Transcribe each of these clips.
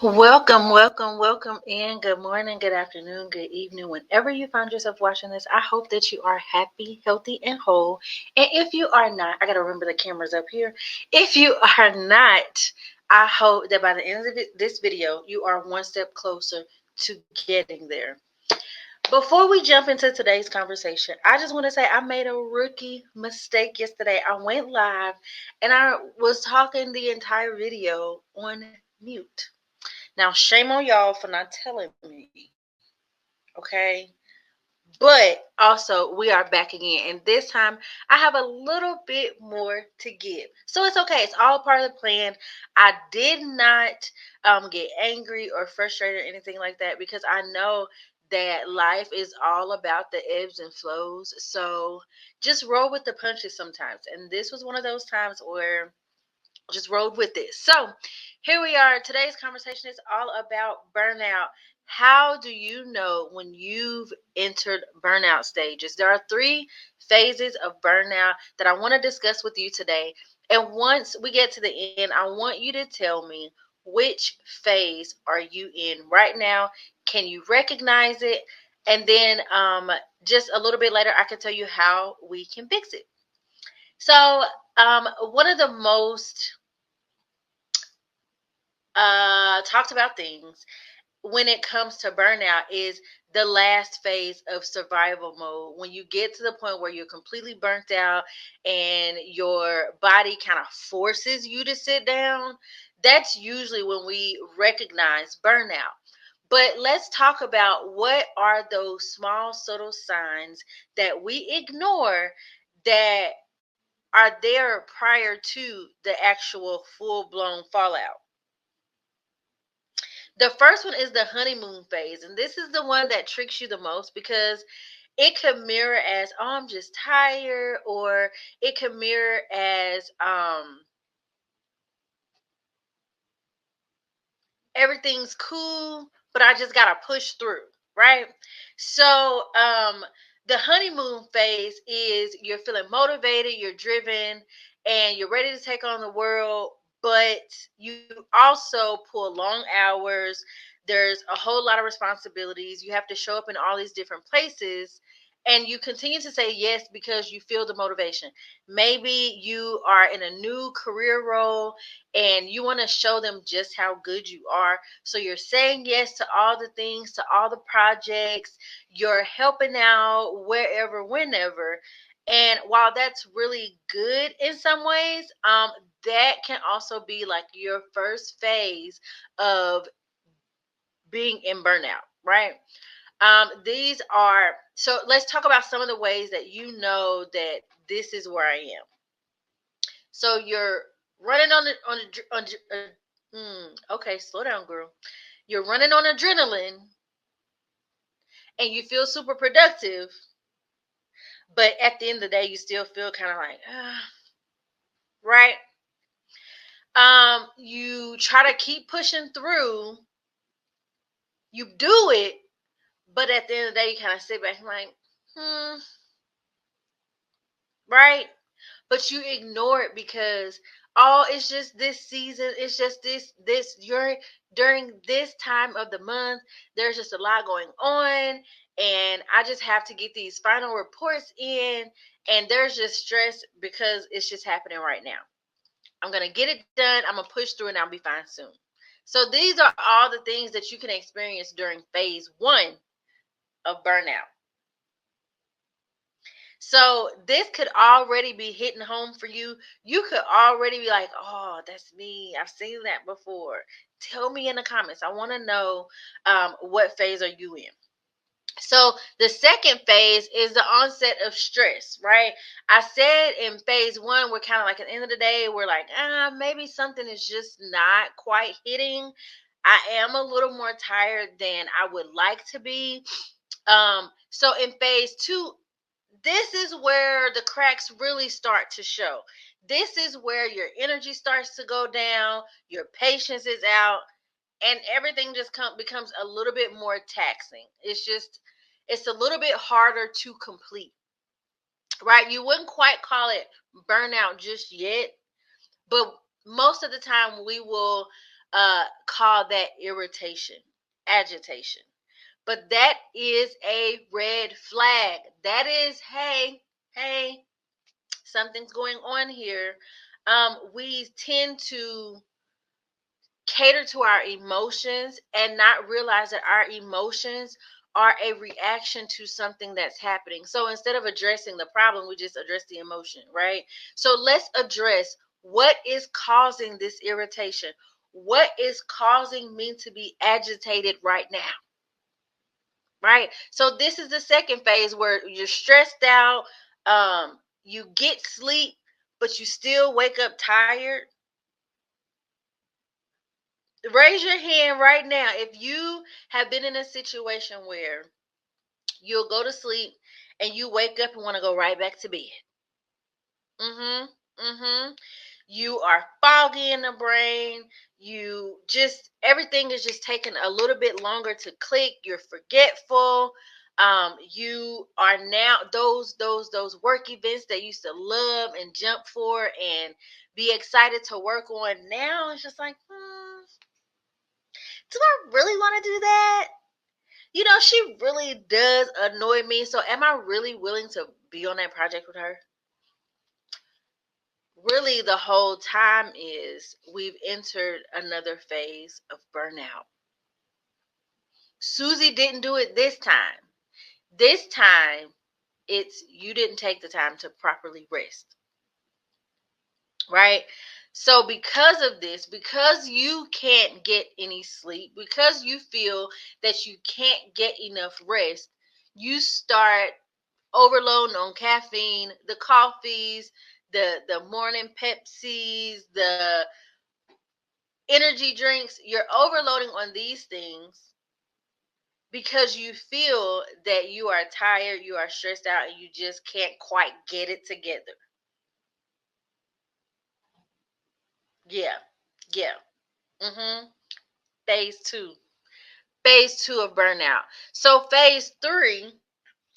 Welcome in. Good morning, good afternoon, good evening. Whenever you find yourself watching this, I hope that you are happy, healthy, and whole. And if you are not, I got to remember the camera's up here. If you are not, I hope that by the end of this video, you are one step closer to getting there. Before we jump into today's conversation, I just want to say I made a rookie mistake yesterday. I went live and I was talking the entire video on mute. Now, shame on y'all for not telling me, okay? But also, we are back again, and this time I have a little bit more to give. So it's okay. It's all part of the plan. I did not get angry or frustrated or anything like that because I know that life is all about the ebbs and flows. So just roll with the punches sometimes. And this was one of those times where just rode with it. So here we are. Today's conversation is all about burnout. How do you know when you've entered burnout stages? There are three phases of burnout that I want to discuss with you today. And once we get to the end, I want you to tell me which phase are you in right now? Can you recognize it? And then just a little bit later, I can tell you how we can fix it. So, one of the most talked about things when it comes to burnout is the last phase of survival mode. When you get to the point where you're completely burnt out and your body kind of forces you to sit down, that's usually when we recognize burnout. But let's talk about what are those small, subtle signs that we ignore that are there prior to the actual full blown fallout. The first one is the honeymoon phase, and this is the one that tricks you the most because it could mirror as, oh, I'm just tired, or it could mirror as everything's cool, but I just gotta push through, right? So the honeymoon phase is you're feeling motivated, you're driven, and you're ready to take on the world, but you also pull long hours. There's a whole lot of responsibilities. You have to show up in all these different places. And you continue to say yes because you feel the motivation. Maybe you are in a new career role and you want to show them just how good you are. So you're saying yes to all the things, to all the projects, you're helping out wherever, whenever. And while that's really good in some ways, that can also be like your first phase of being in burnout, right? These are so. Let's talk about some of the ways that you know that this is where I am. So you're running okay, slow down, girl. You're running on adrenaline and you feel super productive, but at the end of the day, you still feel kind of like, right? You try to keep pushing through. You do it, but at the end of the day, you kind of sit back and like, right? But you ignore it because oh, it's just this season, it's just this you're during this time of the month, there's just a lot going on, and I just have to get these final reports in, and there's just stress because it's just happening right now. I'm gonna get it done, I'm gonna push through, and I'll be fine soon. So these are all the things that you can experience during phase one of burnout. So this could already be hitting home for you. You could already be like, oh, that's me. I've seen that before. Tell me in the comments. I want to know what phase are you in. So the second phase is the onset of stress, right? I said in phase one, we're kind of like at the end of the day, we're like, maybe something is just not quite hitting. I am a little more tired than I would like to be. So in phase two, this is where the cracks really start to show. This is where your energy starts to go down, your patience is out, and everything just becomes a little bit more taxing. It's a little bit harder to complete, right? You wouldn't quite call it burnout just yet, but most of the time we will call that irritation, agitation. But that is a red flag. That is, hey, something's going on here. We tend to cater to our emotions and not realize that our emotions are a reaction to something that's happening. So instead of addressing the problem, we just address the emotion, right? So let's address what is causing this irritation. What is causing me to be agitated right now? Right? So this is the second phase where you're stressed out, you get sleep, but you still wake up tired. Raise your hand right now if you have been in a situation where you'll go to sleep and you wake up and want to go right back to bed. Mhm. Mhm. You are foggy in the brain. You just everything is just taking a little bit longer to click. You're forgetful. You are now those work events that you used to love and jump for and be excited to work on. Now it's just like, do I really want to do that? She really does annoy me. So am I really willing to be on that project with her? Really, the whole time is we've entered another phase of burnout. Susie didn't do it this time. This time, it's you didn't take the time to properly rest, right? So, because of this, because you can't get any sleep, because you feel that you can't get enough rest, you start overloading on caffeine, the coffees, the morning Pepsis, the energy drinks. You're overloading on these things because you feel that you are tired, you are stressed out, and you just can't quite get it together. Yeah, yeah. Mm-hmm. Phase two. Phase two of burnout. So phase three,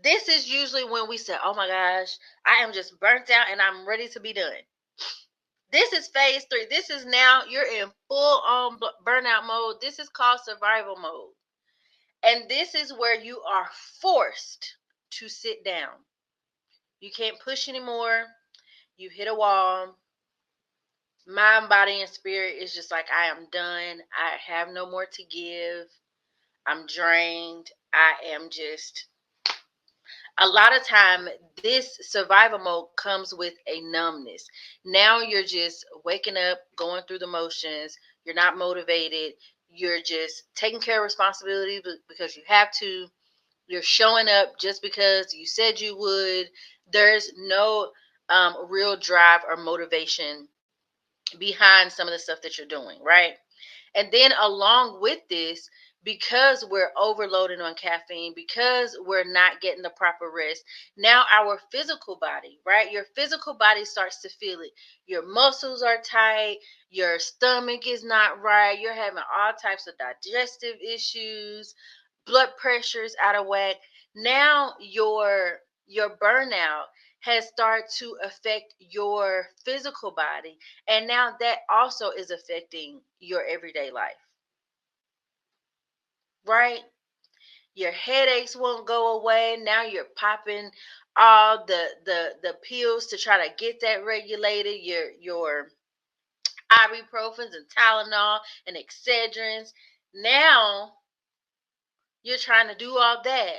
this is usually when we say, oh my gosh, I am just burnt out and I'm ready to be done. This is phase three. This is now you're in full on burnout mode. This is called survival mode. And this is where you are forced to sit down. You can't push anymore. You hit a wall. Mind, body, and spirit is just like, I am done. I have no more to give. I'm drained. I am just a lot of time this survival mode comes with a numbness. Now you're just waking up, going through the motions. You're not motivated. You're just taking care of responsibilities because you have to. You're showing up just because you said you would. There's no real drive or motivation behind some of the stuff that you're doing, right? And then along with this, because we're overloading on caffeine, because we're not getting the proper rest, now our physical body, right? Your physical body starts to feel it. Your muscles are tight, your stomach is not right, you're having all types of digestive issues, blood pressure is out of whack. Now your burnout has started to affect your physical body, and now that also is affecting your everyday life, right? Your headaches won't go away. Now you're popping all the pills to try to get that regulated. Your ibuprofens and Tylenol and Excedrins. Now you're trying to do all that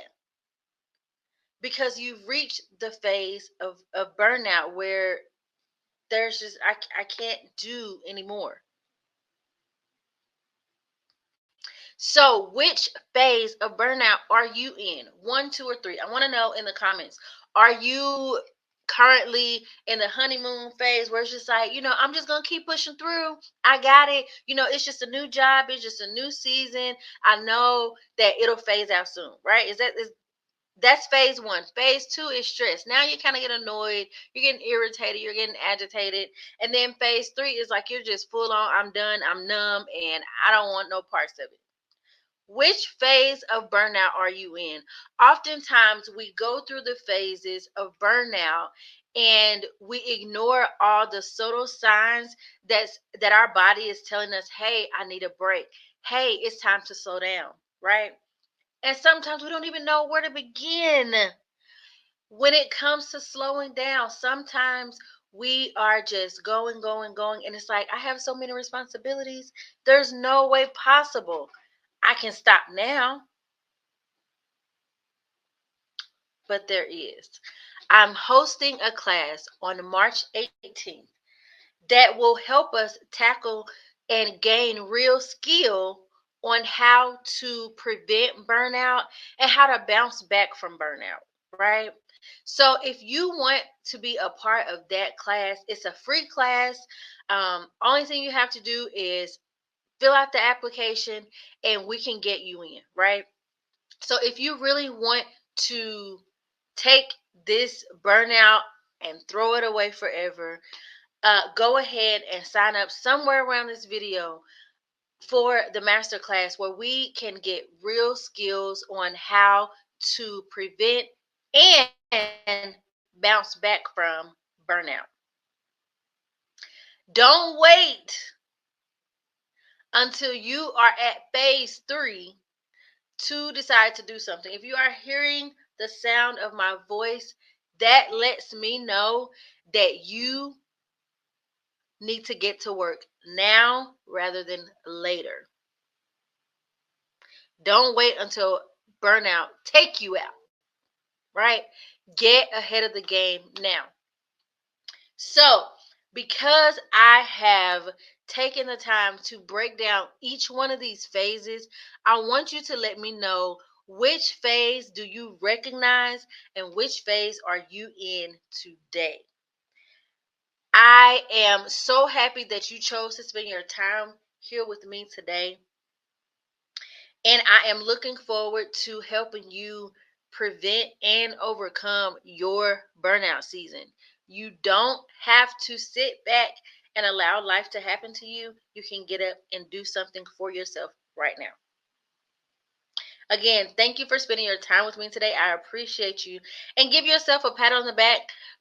because you've reached the phase of burnout where there's just I can't do anymore. So, which phase of burnout are you in? One, two, or three? I want to know in the comments. Are you currently in the honeymoon phase where it's just like, I'm just going to keep pushing through. I got it. It's just a new job. It's just a new season. I know that it'll phase out soon, right? That's phase one. Phase two is stress. Now you kind of get annoyed. You're getting irritated. You're getting agitated. And then phase three is like you're just full on, I'm done. I'm numb and I don't want no parts of it. Which phase of burnout are you in? Oftentimes, we go through the phases of burnout and we ignore all the subtle signs that our body is telling us, hey, I need a break. Hey, it's time to slow down, right? And sometimes we don't even know where to begin when it comes to slowing down. Sometimes we are just going, and it's like, I have so many responsibilities. There's no way possible I can stop now, but there is. I'm hosting a class on March 18th that will help us tackle and gain real skill on how to prevent burnout and how to bounce back from burnout, right? So if you want to be a part of that class, it's a free class. Only thing you have to do is fill out the application and we can get you in, right? So if you really want to take this burnout and throw it away forever, go ahead and sign up somewhere around this video for the masterclass where we can get real skills on how to prevent and bounce back from burnout. Don't wait until you are at phase 3 to decide to do something. If you are hearing the sound of my voice, that lets me know that you need to get to work now rather than later. Don't wait until burnout take you out, right? Get ahead of the game now. So, because I have taken the time to break down each one of these phases, I want you to let me know, which phase do you recognize and which phase are you in today? I am so happy that you chose to spend your time here with me today. And I am looking forward to helping you prevent and overcome your burnout season. You don't have to sit back and allow life to happen to you. You can get up and do something for yourself right now. Again, thank you for spending your time with me today. I appreciate you. And give yourself a pat on the back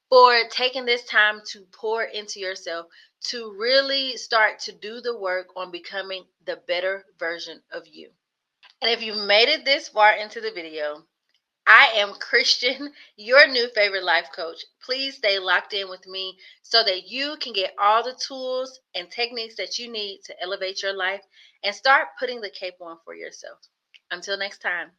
for taking this time to pour into yourself, to really start to do the work on becoming the better version of you. And if you made it this far into the video, I am Christian, your new favorite life coach. Please stay locked in with me so that you can get all the tools and techniques that you need to elevate your life and start putting the cape on for yourself. Until next time.